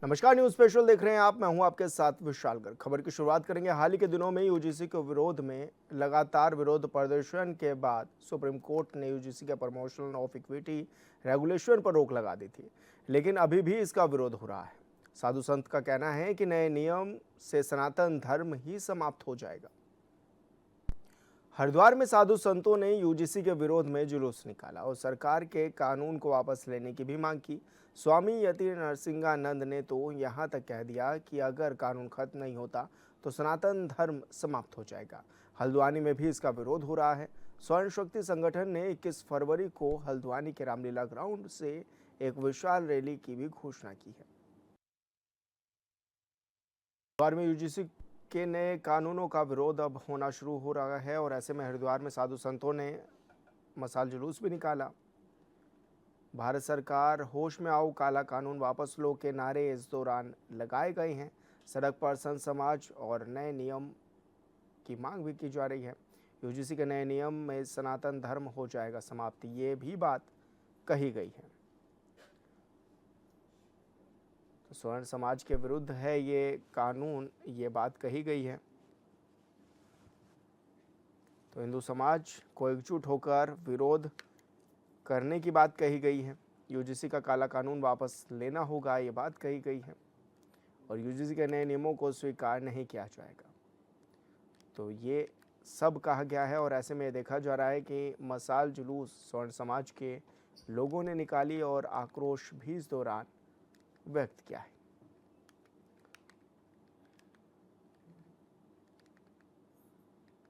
नमस्कार, news special देख रहे हैं आप। मैं हूं आपके साथ विशालगढ़। खबर की शुरुआत करेंगे। हाल ही के दिनों में यूजीसी के विरोध में लगातार विरोध प्रदर्शन के बाद सुप्रीम कोर्ट ने यूजीसी के प्रमोशन ऑफ इक्विटी रेगुलेशन पर रोक लगा दी थी, लेकिन अभी भी इसका विरोध हो रहा है। साधु संत का कहना है कि नए नियम से सनातन धर्म ही समाप्त हो जाएगा। हरिद्वार में साधु संतों ने यूजीसी के विरोध में जुलूस निकाला और सरकार के कानून को वापस लेने की भी मांग की। स्वामी यति नरसिंहानंद ने तो यहाँ तक कह दिया कि अगर कानून खत्म नहीं होता तो सनातन धर्म समाप्त हो जाएगा। हल्द्वानी में भी इसका विरोध हो रहा है। स्वर्ण शक्ति संगठन ने 21 फरवरी को हल्द्वानी के रामलीला ग्राउंड से एक विशाल रैली की भी घोषणा की है। हरिद्वार में यूजीसी के नए कानूनों का विरोध अब होना शुरू हो रहा है और ऐसे में हरिद्वार में साधु संतों ने मशाल जुलूस भी निकाला। भारत सरकार होश में आओ, काला कानून वापस लो के नारे इस दौरान लगाए गए हैं। सड़क पर संत समाज और नए नियम की मांग भी की जा रही है। यूजीसी के नए नियम में सनातन धर्म हो जाएगा समाप्त, ये भी बात कही गई है। तो स्वर्ण समाज के विरुद्ध है ये कानून, ये बात कही गई है। तो हिंदू समाज को एकजुट होकर विरोध करने की बात कही गई है। यूजीसी का काला कानून वापस लेना होगा, ये बात कही गई है और यूजीसी के नए नियमों को स्वीकार नहीं किया जाएगा। तो ये सब कहा गया है और ऐसे में देखा जा रहा है कि मशाल जुलूस स्वर्ण समाज के लोगों ने निकाली और आक्रोश भी इस दौरान व्यक्त किया है।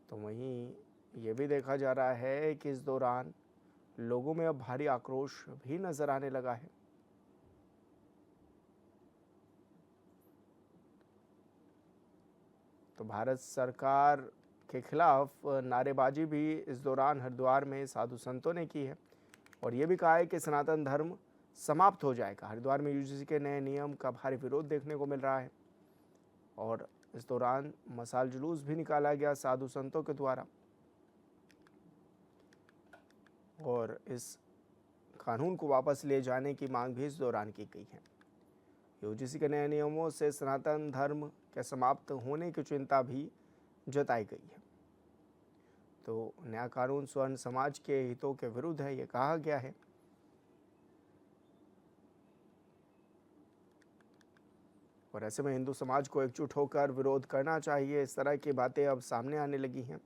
तो वहीं ये भी देखा जा रहा है कि इस दौरान लोगों में अब भारी आक्रोश भी नजर आने लगा है। तो भारत सरकार के खिलाफ नारेबाजी भी इस दौरान हरिद्वार में साधु संतों ने की है और ये भी कहा है कि सनातन धर्म समाप्त हो जाएगा। हरिद्वार में यूजीसी के नए नियम का भारी विरोध देखने को मिल रहा है और इस दौरान मशाल जुलूस भी निकाला गया साधु संतों के द्वारा और इस कानून को वापस ले जाने की मांग भी इस दौरान की गई है। यूजीसी के नए नियमों से सनातन धर्म के समाप्त होने की चिंता भी जताई गई है। तो नया कानून स्वर्ण समाज के हितों के विरुद्ध है, ये कहा गया है। और ऐसे में हिंदू समाज को एकजुट होकर विरोध करना चाहिए। इस तरह की बातें अब सामने आने लगी हैं।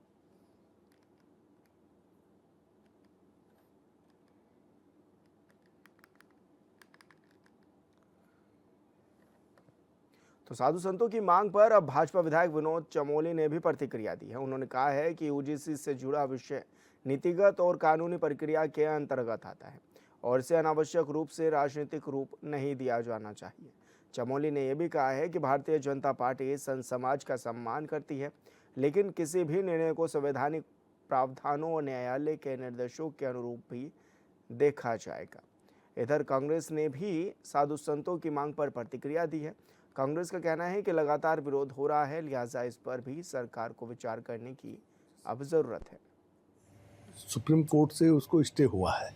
तो साधु संतों की मांग पर अब भाजपा विधायक विनोद चमोली ने भी प्रतिक्रिया दी है। उन्होंने कहा है कि यूजीसी से जुड़ा विषय नीतिगत और कानूनी प्रक्रिया के अंतर्गत आता है और इसे अनावश्यक रूप से राजनीतिक रूप नहीं दिया जाना चाहिए। चमोली ने यह भी कहा है कि भारतीय जनता पार्टी संत समाज का सम्मान करती है, लेकिन किसी भी निर्णय को संवैधानिक प्रावधानों और न्यायालय के निर्देशों के अनुरूप भी देखा जाएगा। इधर कांग्रेस ने भी साधु संतों की मांग पर प्रतिक्रिया दी है। कांग्रेस का कहना है कि लगातार विरोध हो रहा है, लिहाजा इस पर भी सरकार को विचार करने की अब जरूरत है। सुप्रीम कोर्ट से उसको स्टे हुआ है।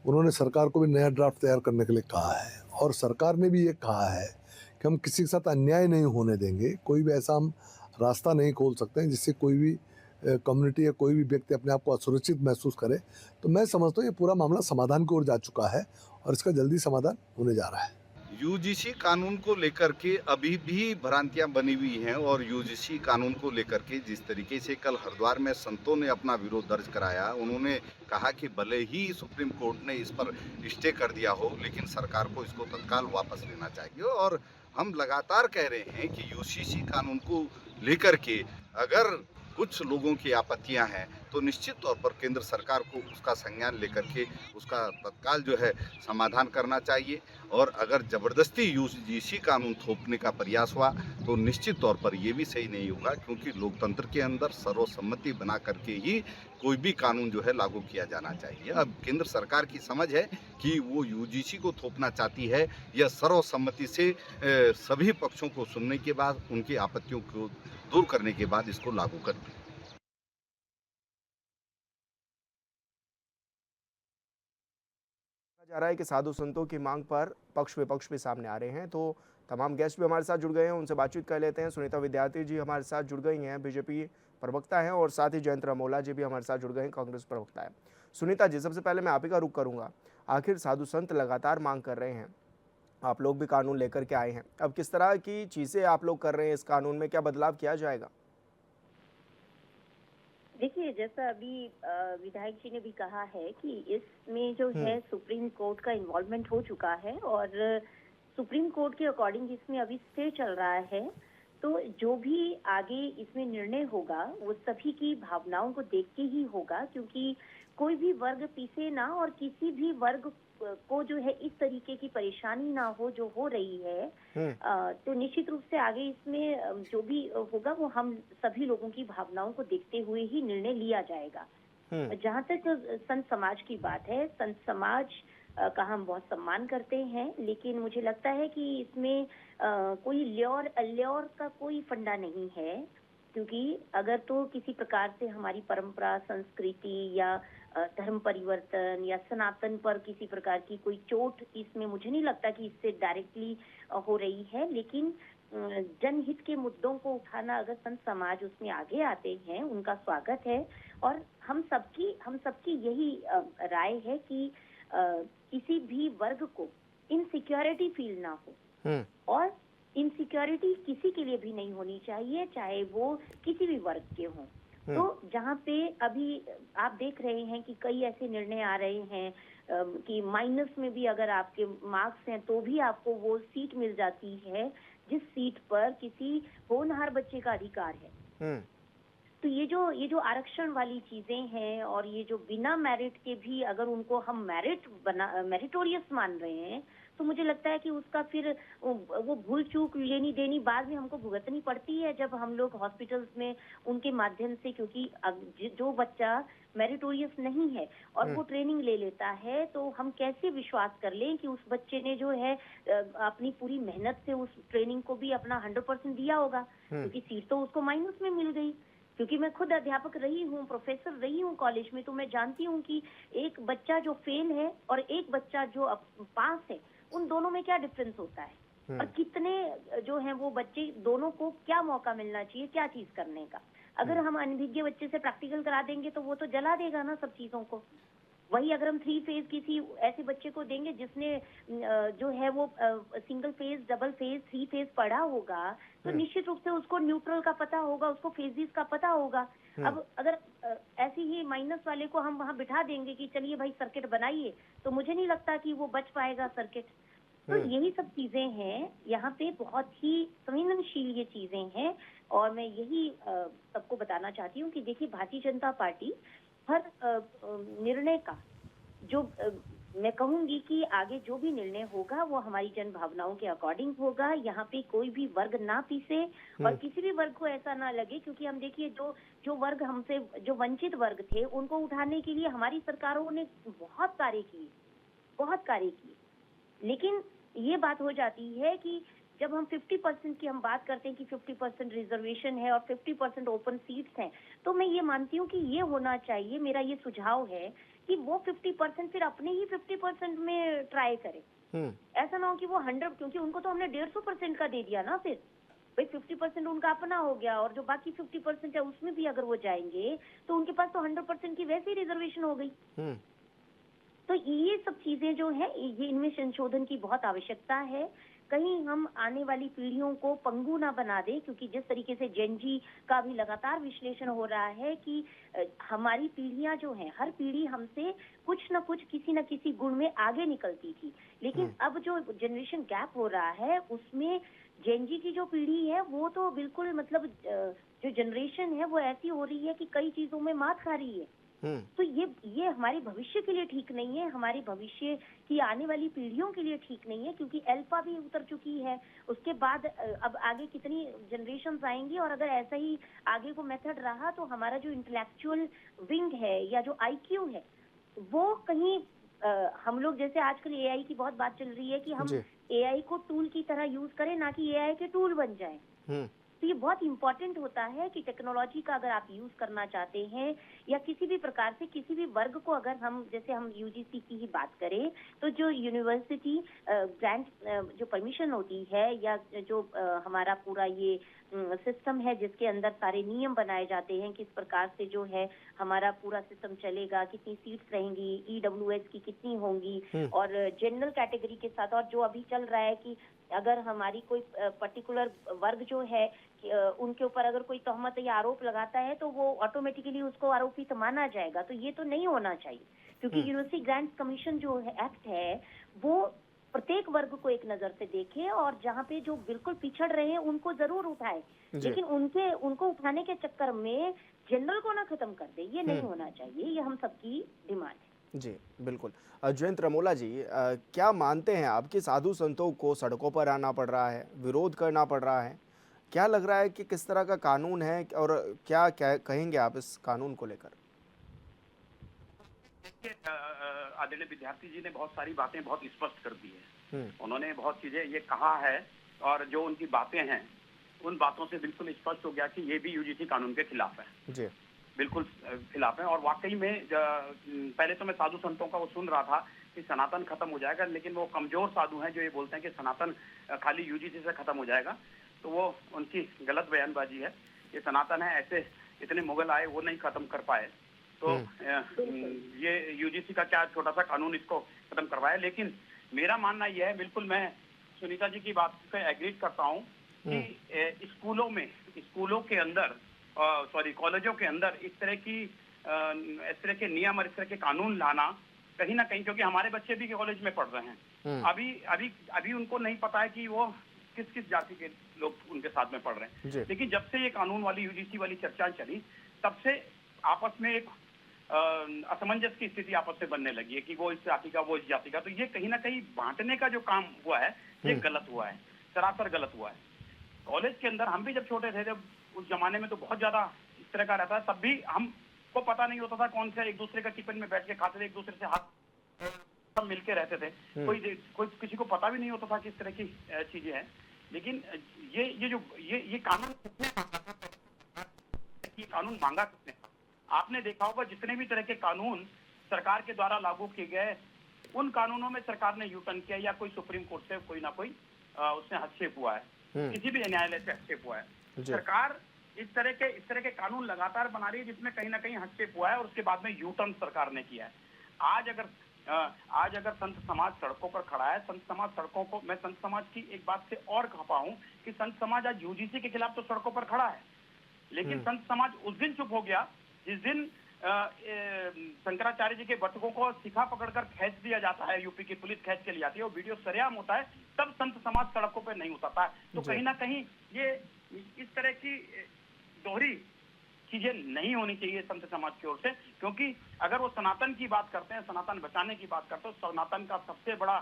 उन्होंने सरकार को भी नया ड्राफ्ट तैयार करने के लिए कहा है और सरकार ने भी ये कहा है कि हम किसी के साथ अन्याय नहीं होने देंगे। कोई भी ऐसा हम रास्ता नहीं खोल सकते हैं जिससे कोई भी कम्युनिटी या कोई भी व्यक्ति अपने आप को असुरक्षित महसूस करे। तो मैं समझता हूँ ये पूरा मामला समाधान की ओर जा चुका है और इसका जल्दी समाधान होने जा रहा है। यूजीसी कानून को लेकर के अभी भी भ्रांतियां बनी हुई हैं और यूजीसी कानून को लेकर के जिस तरीके से कल हरिद्वार में संतों ने अपना विरोध दर्ज कराया, उन्होंने कहा कि भले ही सुप्रीम कोर्ट ने इस पर स्टे कर दिया हो, लेकिन सरकार को इसको तत्काल वापस लेना चाहिए। और हम लगातार कह रहे हैं कि यूजीसी कानून को लेकर के अगर कुछ लोगों की आपत्तियां हैं तो निश्चित तौर पर केंद्र सरकार को उसका संज्ञान लेकर के उसका तत्काल जो है समाधान करना चाहिए। और अगर ज़बरदस्ती यूजीसी कानून थोपने का प्रयास हुआ तो निश्चित तौर पर ये भी सही नहीं होगा, क्योंकि लोकतंत्र के अंदर सर्वसम्मति बना करके ही कोई भी कानून जो है लागू किया जाना चाहिए। अब केंद्र सरकार की समझ है कि वो यूजीसी को थोपना चाहती है या सर्वसम्मति से सभी पक्षों को सुनने के बाद उनकी आपत्तियों को दूर करने के बाद इसको लागू कर दी। कहा जा रहा है कि साधु संतों की मांग पर पक्ष विपक्ष भी सामने आ रहे हैं। तो तमाम गेस्ट भी हमारे साथ जुड़ गए हैं, उनसे बातचीत कर लेते हैं। सुनीता विद्यार्थी जी हमारे साथ जुड़ गई हैं, बीजेपी प्रवक्ता हैं, और साथ ही जयंत रमोला जी भी हमारे साथ जुड़ गए हैं, कांग्रेस प्रवक्ता है। सुनीता जी, सबसे पहले मैं आप ही का रुख करूंगा। आखिर साधु संत लगातार मांग कर रहे हैं, आप लोग भी कानून लेकर के आए हैं, अब किस तरह की चीजें आप लोग कर रहे हैं, इस कानून में क्या बदलाव किया जाएगा? देखिए, जैसा अभी विधायक जी ने भी कहा है कि इसमें जो है सुप्रीम कोर्ट का इन्वॉल्वमेंट हो चुका है और सुप्रीम कोर्ट के अकॉर्डिंग इसमें अभी स्टे चल रहा है। तो जो भी आगे इसमें निर्णय होगा वो सभी की भावनाओं को देख के ही होगा, क्योंकि कोई भी वर्ग पीछे ना और किसी भी वर्ग को जो है इस तरीके की परेशानी ना हो जो हो रही है। तो निश्चित रूप से आगे इसमें जो भी होगा वो हम सभी लोगों की भावनाओं को देखते हुए ही निर्णय लिया जाएगा। जहाँ तक संत समाज की बात है, संत समाज का हम बहुत सम्मान करते हैं, लेकिन मुझे लगता है कि इसमें कोई ल्योर अल्योर का कोई फंडा नहीं है, क्योंकि अगर तो किसी प्रकार से हमारी परंपरा, संस्कृति या धर्म परिवर्तन या सनातन पर किसी प्रकार की कोई चोट इसमें मुझे नहीं लगता कि इससे डायरेक्टली हो रही है। लेकिन जनहित के मुद्दों को उठाना, अगर संत समाज उसमें आगे आते हैं, उनका स्वागत है। और हम सबकी यही राय है कि किसी भी वर्ग को इनसिक्योरिटी फील ना हो, और इनसिक्योरिटी किसी के लिए भी नहीं होनी चाहिए, चाहे वो किसी भी वर्ग के हों। तो जहाँ पे अभी आप देख रहे हैं कि कई ऐसे निर्णय आ रहे हैं कि माइनस में भी अगर आपके मार्क्स हैं तो भी आपको वो सीट मिल जाती है जिस सीट पर किसी होनहार बच्चे का अधिकार है। तो ये जो आरक्षण वाली चीजें हैं और ये जो बिना मेरिट के भी अगर उनको हम मेरिटोरियस मान रहे हैं, तो मुझे लगता है कि उसका फिर वो भूल चूक लेनी देनी बाद में हमको भुगतनी पड़ती है जब हम लोग हॉस्पिटल्स में उनके माध्यम से, क्योंकि जो बच्चा मेरिटोरियस नहीं है और वो ट्रेनिंग ले लेता है, तो हम कैसे विश्वास कर लें कि उस बच्चे ने जो है अपनी पूरी मेहनत से उस ट्रेनिंग को भी अपना 100% दिया होगा, क्योंकि सीट तो उसको माइनस में मिल गई। क्योंकि मैं खुद अध्यापक रही हूँ, प्रोफेसर रही हूँ कॉलेज में, तो मैं जानती हूँ कि एक बच्चा जो फेल है और एक बच्चा जो पास है, उन दोनों में क्या डिफरेंस होता है, और कितने जो है वो बच्चे, दोनों को क्या मौका मिलना चाहिए क्या चीज करने का। अगर हम अनभिज्ञ बच्चे से प्रैक्टिकल करा देंगे तो वो तो जला देगा ना सब चीजों को। वही अगर हम 3 फेज किसी ऐसे बच्चे को देंगे जिसने जो है वो single phase, double phase, 3 phase पढ़ा होगा, तो निश्चित रूप से उसको न्यूट्रल का पता होगा, उसको फेजेस का पता होगा। अब अगर ऐसी ही माइनस वाले को हम वहां बिठा देंगे कि चलिए भाई सर्किट बनाइए, तो मुझे नहीं लगता कि वो बच पाएगा सर्किट। तो यही सब चीजें हैं, यहाँ पे बहुत ही संवेदनशील ये चीजें हैं, और मैं यही सबको बताना चाहती हूँ कि देखिए, भारतीय जनता पार्टी हर निर्णय का जो मैं कहूंगी कि आगे जो भी निर्णय होगा वो हमारी जन भावनाओं के अकॉर्डिंग होगा। यहाँ पे कोई भी वर्ग ना पीसे और किसी भी वर्ग को ऐसा ना लगे, क्योंकि हम देखिए जो वर्ग हमसे, जो वंचित वर्ग थे, उनको उठाने के लिए हमारी सरकारों ने बहुत कार्य किए, लेकिन ये बात हो जाती है कि जब हम 50% की हम बात करते हैं कि 50% रिजर्वेशन है और 50% ओपन सीट्स हैं, तो मैं ये मानती हूँ कि ये होना चाहिए, मेरा ये सुझाव है कि वो 50% फिर अपने ही 50% में ट्राई करें। ऐसा ना हो कि वो 100, क्योंकि उनको तो हमने 150% का दे दिया ना, फिर भाई 50% उनका अपना हो गया, और जो बाकी 50% है उसमें भी अगर वो जाएंगे तो उनके पास तो 100% की वैसे ही रिजर्वेशन हो गई। तो ये सब चीजें जो है, ये इनमें संशोधन की बहुत आवश्यकता है। कहीं हम आने वाली पीढ़ियों को पंगु ना बना दे, क्योंकि जिस तरीके से जेनजी का भी लगातार विश्लेषण हो रहा है कि हमारी पीढ़ियां जो हैं, हर पीढ़ी हमसे कुछ न कुछ, किसी न किसी गुण में आगे निकलती थी, लेकिन अब जो जनरेशन गैप हो रहा है उसमें जेनजी की जो पीढ़ी है वो तो बिल्कुल, मतलब जो जनरेशन है वो ऐसी हो रही है कि कई चीजों में मात खा रही है। तो ये हमारे भविष्य के लिए ठीक नहीं है, हमारे भविष्य की आने वाली पीढ़ियों के लिए ठीक नहीं है, क्योंकि अल्फा भी उतर चुकी है। उसके बाद अब आगे कितनी जनरेशंस आएंगी, और अगर ऐसा ही आगे को मेथड रहा तो हमारा जो इंटेलेक्चुअल विंग है या जो आईक्यू है वो कहीं हम लोग, जैसे आजकल एआई की बहुत बात चल रही है कि हम एआई को टूल की तरह यूज करें, ना कि एआई के टूल बन जाए। तो ये बहुत इंपॉर्टेंट होता है कि टेक्नोलॉजी का अगर आप यूज करना चाहते हैं या किसी भी प्रकार से किसी भी वर्ग को, अगर हम जैसे हम यूजीसी की ही बात करें, तो जो यूनिवर्सिटी ग्रांट जो परमिशन होती है या जो हमारा पूरा ये सिस्टम है जिसके अंदर सारे नियम बनाए जाते हैं, किस प्रकार से जो है हमारा पूरा सिस्टम चलेगा, कितनी सीट्स रहेंगी, ईडब्ल्यूएस की कितनी होंगी, और जनरल कैटेगरी के साथ, और जो अभी चल रहा है कि अगर हमारी कोई पर्टिकुलर वर्ग जो है उनके ऊपर अगर कोई तहमत या आरोप लगाता है तो वो ऑटोमेटिकली उसको आरोपित माना जाएगा। तो ये तो नहीं होना चाहिए, क्योंकि यूनिवर्सिटी ग्रांट्स कमीशन जो है एक्ट है वो प्रत्येक वर्ग को एक नजर से देखे और जहाँ पे जो बिल्कुल पिछड़ रहे हैं उनको जरूर उठाए, लेकिन उनको उठाने के चक्कर में जनरल को ना खत्म कर दे, ये नहीं होना चाहिए। ये हम सबकी डिमांड है। जी, बिल्कुल। जयंत रमोला जी, क्या मानते हैं आप कि साधु संतों को सड़कों पर आना पड़ रहा है, विरोध करना पड़ रहा है? क्या लग रहा है कि किस तरह का कानून है और क्या क्या कहेंगे आप इस कानून को लेकर? देखिए, आदरणीय विद्यार्थी जी ने बहुत सारी बातें बहुत स्पष्ट कर दी है। उन्होंने बहुत चीजें ये कहा है और जो उनकी बातें हैं उन बातों से बिल्कुल स्पष्ट हो गया कि ये भी यूजीसी कानून के खिलाफ है। जी, बिल्कुल खिलाफ है। और वाकई में पहले तो मैं साधु संतों का वो सुन रहा था कि सनातन खत्म हो जाएगा, लेकिन वो कमजोर साधु हैं जो ये बोलते हैं कि सनातन खाली यूजीसी से खत्म हो जाएगा, तो वो उनकी गलत बयानबाजी है। ये सनातन है, ऐसे इतने मुगल आए वो नहीं खत्म कर पाए, तो ये यूजीसी का क्या छोटा सा कानून इसको खत्म करवाया। लेकिन मेरा मानना यह है, बिल्कुल मैं सुनीता जी की बात से एग्री करता हूँ कि स्कूलों के अंदर कॉलेजों के अंदर इस तरह के नियम और इस तरह के कानून लाना कहीं ना कहीं, क्योंकि हमारे बच्चे भी कॉलेज में पढ़ रहे हैं, अभी उनको नहीं पता है कि वो किस किस जाति के लोग उनके साथ में पढ़ रहे हैं। लेकिन जब से ये कानून वाली यूजीसी वाली चर्चा चली, तब से आपस में एक असमंजस की स्थिति आपस में बनने लगी है कि वो इस जाति का, वो इस जाति का। तो ये कहीं ना कहीं बांटने का जो काम हुआ है ये गलत हुआ है, सरासर गलत हुआ है। कॉलेज के अंदर हम भी जब छोटे थे, जब उस जमाने में तो बहुत ज्यादा इस तरह का रहता था, तब भी हमको पता नहीं होता था कौन सा, एक दूसरे का टिफिन में बैठ के खाते थे, एक दूसरे से हाथ सब मिलके रहते थे, कोई किसी को पता भी नहीं होता था किस तरह की चीजें हैं। लेकिन ये कानून मांगा किसने? आपने देखा होगा जितने भी तरह के कानून सरकार के द्वारा लागू किए गए, उन कानूनों में सरकार ने यू टर्न किया या कोई सुप्रीम कोर्ट से कोई ना कोई उसने हस्तक्षेप हुआ है, किसी भी न्यायालय से हस्तक्षेप हुआ है। सरकार इस तरह के कानून लगातार बना रही है जिसमें कहीं ना कहीं हस्तक्षेप हुआ है और उसके बाद में यू टर्न सरकार ने किया है। आज अगर संत समाज सड़कों पर खड़ा है, संत समाज सड़कों को, मैं संत समाज की एक बात से और कहा हूं कि संत समाज आज यूजीसी के खिलाफ तो सड़कों पर खड़ा है, लेकिन संत समाज उस दिन चुप हो गया जिस दिन शंकराचार्य जी के बटुकों को सिखा पकड़कर खींच दिया जाता है, यूपी की पुलिस खींच के ले जाती है, वो वीडियो सरेआम होता है, तब संत समाज सड़कों पर नहीं उतरता है। तो कहीं ना कहीं ये इस तरह की दोहरी चीजें नहीं होनी चाहिए संत समाज की ओर से, क्योंकि अगर वो सनातन की बात करते हैं, सनातन बचाने की बात करते हैं, तो सनातन का सबसे बड़ा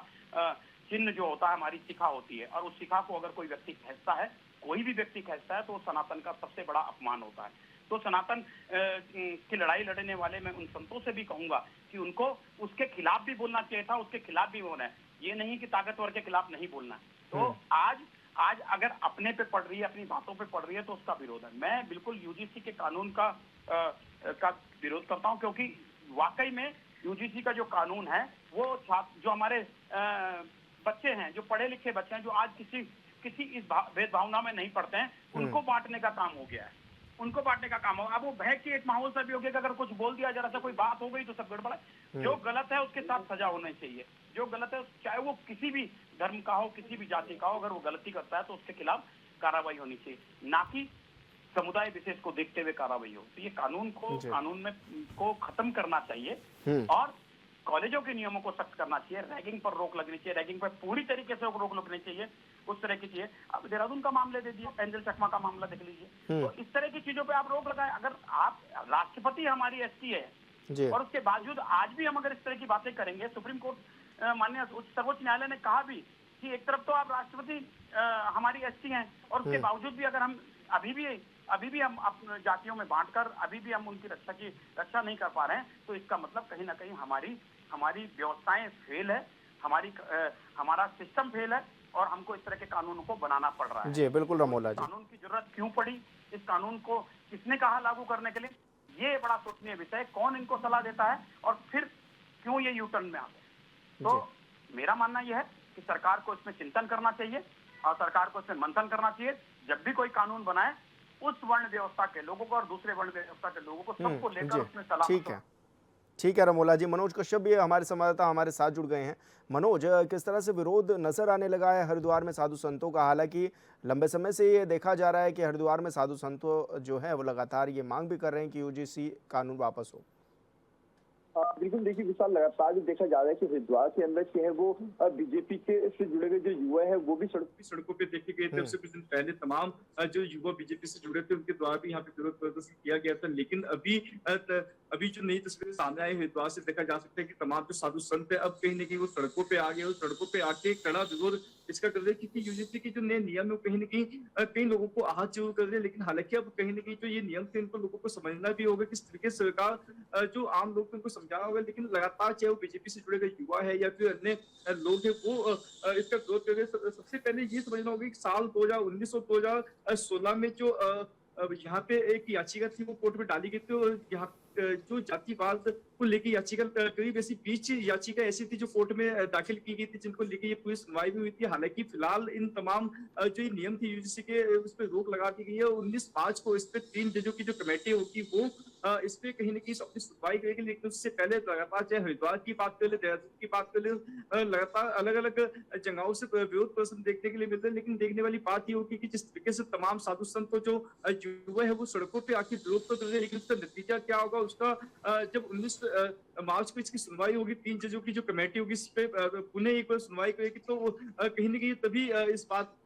चिन्ह जो होता है हमारी शिखा होती है, और उस शिखा को अगर कोई व्यक्ति खींचता है, कोई भी व्यक्ति खींचता है, तो सनातन का सबसे बड़ा अपमान होता है। तो सनातन की लड़ाई लड़ने वाले मैं उन संतों से भी कहूंगा कि उनको उसके खिलाफ भी बोलना चाहिए था, उसके खिलाफ भी बोलना है, ये नहीं कि ताकतवर के खिलाफ नहीं बोलना है। तो आज अगर अपने पे पड़ रही है, अपनी बातों पे पड़ रही है, तो उसका विरोध है। मैं बिल्कुल यूजीसी के कानून का विरोध करता हूं, क्योंकि वाकई में यूजीसी का जो कानून है वो छात्र, जो हमारे बच्चे हैं, जो पढ़े लिखे बच्चे हैं, जो आज किसी इस भेदभावना में नहीं पड़ते हैं, उनको बांटने का काम हो गया है, उनको बांटने का काम होगा। अब वो भय के एक माहौल से भी हो गया कि अगर कुछ बोल दिया, जरा सा कोई बात हो गई तो सब गड़बड़ है। जो गलत है उसके साथ सजा होनी चाहिए, जो गलत है चाहे वो किसी भी धर्म का हो, किसी भी जाति का हो, अगर वो गलती करता है तो उसके खिलाफ कार्रवाई होनी चाहिए, ना कि समुदाय विशेष को देखते हुए कार्रवाई हो। तो ये कानून में को खत्म करना चाहिए और कॉलेजों के नियमों को सख्त करना चाहिए, रैगिंग पर रोक लगनी चाहिए, रैगिंग पर पूरी तरीके से रोक लगनी चाहिए, उस तरह की चाहिए। अब देहरादून का मामले दे दिया, पेंजल चकमा का मामला देख लीजिए, तो इस तरह की चीजों पे आप रोक लगाएं। अगर आप, राष्ट्रपति हमारी एसटी है और उसके बावजूद आज भी हम अगर इस तरह की बातें करेंगे, सुप्रीम कोर्ट माननीय सर्वोच्च न्यायालय ने कहा भी कि एक तरफ तो आप राष्ट्रपति हमारी एसटी हैं और उसके बावजूद भी अगर हम अभी भी हम अपने जातियों में बांटकर अभी भी हम उनकी रक्षा नहीं कर पा रहे हैं, तो इसका मतलब कहीं ना कहीं हमारी व्यवस्थाएं फेल है, हमारा सिस्टम फेल है, और हमको इस तरह के कानूनों को बनाना पड़ रहा है। जी बिल्कुल रमोला जी। कानून की जरूरत क्यों पड़ी, इस कानून को किसने कहा लागू करने के लिए, ये बड़ा सोचनीय विषय है। कौन इनको सलाह देता है और फिर क्यों ये यू टर्न में आते हैं। तो मेरा मानना यह है कि सरकार को इसमें चिंतन करना चाहिए और सरकार को इसमें मंथन करना चाहिए। जब भी कोई कानून बनाए, उस वर्ण व्यवस्था के लोगों को और दूसरे वर्ण व्यवस्था के लोगों को सबको लेकर उसमें सलाह। ठीक है रमोला जी। मनोज कश्यप भी हमारे संवाददाता हमारे साथ जुड़ गए हैं। मनोज, किस तरह से विरोध नजर आने लगा है हरिद्वार में साधु संतों का? हालांकि लंबे समय से ये देखा जा रहा है कि हरिद्वार में साधु संतों जो है वो लगातार ये मांग भी कर रहे हैं कि यूजीसी कानून वापस हो। बिल्कुल, देखिए विशाल, लगातार जो देखा जा रहा है कि हरिद्वार के अंदर जो है वो बीजेपी के से जुड़े हुए जो युवा है वो भी सड़कों पे देखे गए थे। उससे कुछ दिन पहले तमाम जो युवा बीजेपी से जुड़े थे उनके द्वारा भी यहाँ पे विरोध प्रदर्शन किया गया था। लेकिन अभी जो नई तस्वीरें सामने आई हरिद्वार से देखा जा सकता है कि तमाम जो साधु संत है अब कहीं न कहीं वो सड़कों पे आ गए और सड़कों पे आके कड़ा विरोध इसका कर रहे हैं क्योंकि यूजीसी के जो नए नियम है वो कहीं न कहीं कई लोगों को आहत जरूर कर रहे हैं। लेकिन हालांकि अब कहीं न कहीं जो ये नियम थे इनको लोगों को समझना भी होगा किस तरीके से सरकार जो आम लोग उनको समझाना होगा। लेकिन लगातार चाहे वो बीजेपी से जुड़े हुए युवा है या फिर अन्य लोग हैं वो इसका विरोध कर रहे हैं। सबसे पहले ये समझना होगा कि साल 2019 और 2016 में जो यहाँ पे एक याचिका थी वो कोर्ट में डाली गई थी और यहाँ जो जातिवाद को लेकर याचिका करीब ऐसी 20 याचिका ऐसी थी जो कोर्ट में दाखिल की गई थी जिनको लेकर ये पूरी सुनवाई भी हुई थी। हालांकि फिलहाल इन तमाम जो ये नियम थी यूजीसी के उस पर रोक लगा दी गई है। 19 मार्च को इस पे 3 जजों की जो कमेटी होगी वो इस पे कहीं न कहीं अपनी सुनवाई करेगी। लेकिन उससे पहले लगातार चाहे हरिद्वार की बात कर ले, देहरादून की बात कर ले, लगातार अलग अलग जगहों से विरोध प्रदर्शन देखने के लिए मिलते हैं। लेकिन देखने वाली बात ये होगी कि जिस तरीके से तमाम साधु संत जो युवा है वो सड़कों पे आके विरोध तो कर रहे हैं, लेकिन उसका नतीजा क्या होगा उसका जब 19 मार्च को इसकी सुनवाई होगी, 3 जजों की जो कमेटी होगी इस पे पुनः एक बार सुनवाई करेगी तो कहीं न कहीं तभी इस बात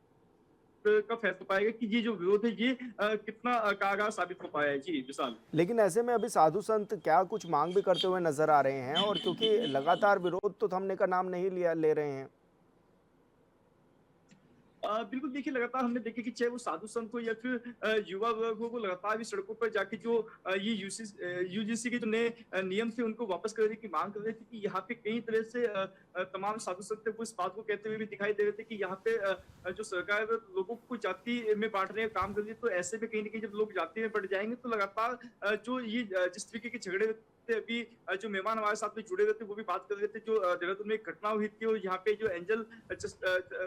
का फैसला पाएगा कि ये जो विरोध है ये कितना कारगर साबित हो पाया है। जी विशाल, लेकिन ऐसे में अभी साधु संत क्या कुछ मांग भी करते हुए नजर आ रहे हैं? और क्योंकि लगातार विरोध तो थमने का नाम नहीं ले रहे हैं। बिल्कुल, देखिए लगातार हमने देखा कि चाहे वो साधु संत हो या फिर युवा वर्ग हो, वो लगातार भी सड़कों पर जाके जो ये यूजीसी के जो नए नियम थे उनको वापस करने की मांग कर रहे थे। कि यहाँ पे कई तरह से तमाम साधु संत थे वो इस बात को कहते हुए भी दिखाई दे रहे थे कि यहाँ पे जो सरकार लोगों को जाति में बांटने का काम कर रही है। तो ऐसे में कहीं न कहीं जब लोग जाति में बढ़ जाएंगे तो लगातार जो ये जिस तरीके के झगड़े अभी जो मेहमान हमारे साथ में जुड़े हुए थे वो भी बात कर रहे थे। जो देहरादून में एक घटना हुई थी और यहाँ पे जो एंजल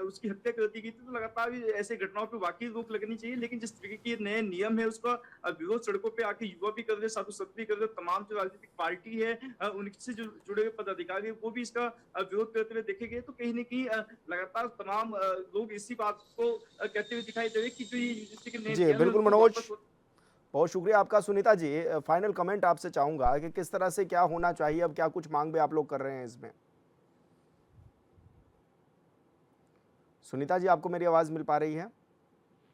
उसकी हत्या कर दी गई थी। तो लगातार ऐसे घटनाओं पे वाकई रोक लगनी चाहिए। लेकिन जिस तरीके के नए नियम है उसका विरोध सड़कों पे आके युवा भी कर रहे, साधु संत भी कर रहे, तमाम जो राजनीतिक पार्टी है उनसे जो जुड़े हुए पदाधिकारी वो भी इसका विरोध करते हुए देखे गए। तो कहीं न कहीं लगातार तमाम लोग इसी बात को कहते हुए दिखाई दे रहे कि जो ये यूजीसी के नए नियम बिल्कुल मनोज, बहुत शुक्रिया आपका। सुनीता जी, फाइनल कमेंट आपसे चाहूंगा कि किस तरह से क्या होना चाहिए, अब क्या कुछ मांग भी आप लोग कर रहे हैं इसमें? सुनीता जी, आपको मेरी आवाज मिल पा रही है?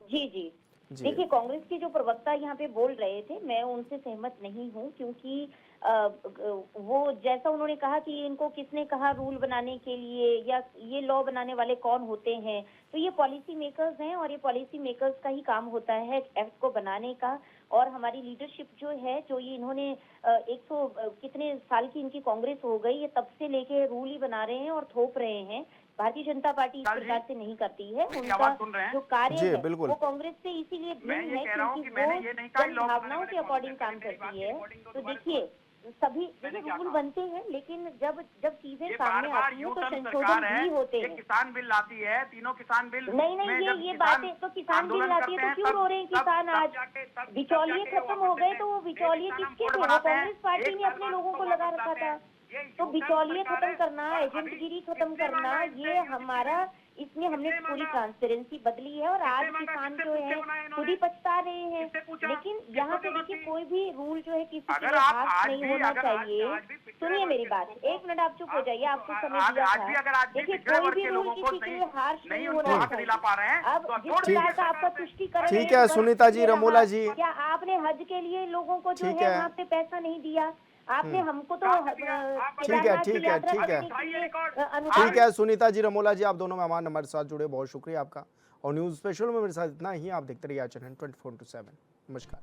जी जी, देखिए कांग्रेस के जो प्रवक्ता यहाँ पे बोल रहे थे मैं उनसे सहमत नहीं हूँ, क्योंकि वो जैसा उन्होंने कहा कि इनको किसने कहा रूल बनाने के लिए या ये लॉ बनाने वाले कौन होते हैं। तो ये पॉलिसी मेकर्स हैं और ये पॉलिसी मेकर्स का ही काम होता है एक्ट को बनाने का। और हमारी लीडरशिप जो है, जो ये इन्होंने 100 कितने साल की इनकी कांग्रेस हो गई, ये तब से लेके रूल ही बना रहे हैं और थोप रहे हैं। भारतीय जनता पार्टी इस प्रकार से नहीं करती है। उनका जो कार्य है वो कांग्रेस से इसीलिए भिन्न है क्योंकि वो जन भावनाओं के अकॉर्डिंग काम करती है। तो देखिए सभी रूल बनते हैं, लेकिन जब चीजें सामने आती हैं तो संशोधन भी होते हैं। किसान बिल लाती है, तीनों किसान बिल नहीं ये बातें तो किसान बिल लाती है तो क्यों रो रहे हैं किसान? आज बिचौलिए खत्म हो गए तो वो बिचौलिए किसके थे? वो कांग्रेस पार्टी ने अपने लोगों को लगा रखा था। तो बिचौलिए खत्म करना, एजेंटगिरी खत्म करना, ये हमारा इसमें हमने पूरी ट्रांसपेरेंसी बदली है और आज किसान जो है खुद ही पछता रहे हैं। लेकिन यहाँ पे देखिए कोई भी रूल जो है किसी के लिए हार्श नहीं होना चाहिए। सुनिए मेरी बात, 1 मिनट आप चुप हो जाइए, आपको समय दिया था। देखिए कोई भी रूल किसी के लिए हार्श नहीं होना चाहिए। अब जिस प्रकार का आपका तुष्टिकरण, ठीक है सुनीता जी, रमोला जी, क्या आपने हज के लिए लोगों को जो है वहाँ पे पैसा नहीं दिया? आपने हमको तो ठीक है सुनीता जी, रमोला जी, आप दोनों मेहमान हमारे साथ जुड़े, बहुत शुक्रिया आपका। और न्यूज स्पेशल में मेरे साथ इतना ही। आप देखते रहिए चैनल 24/7। नमस्कार।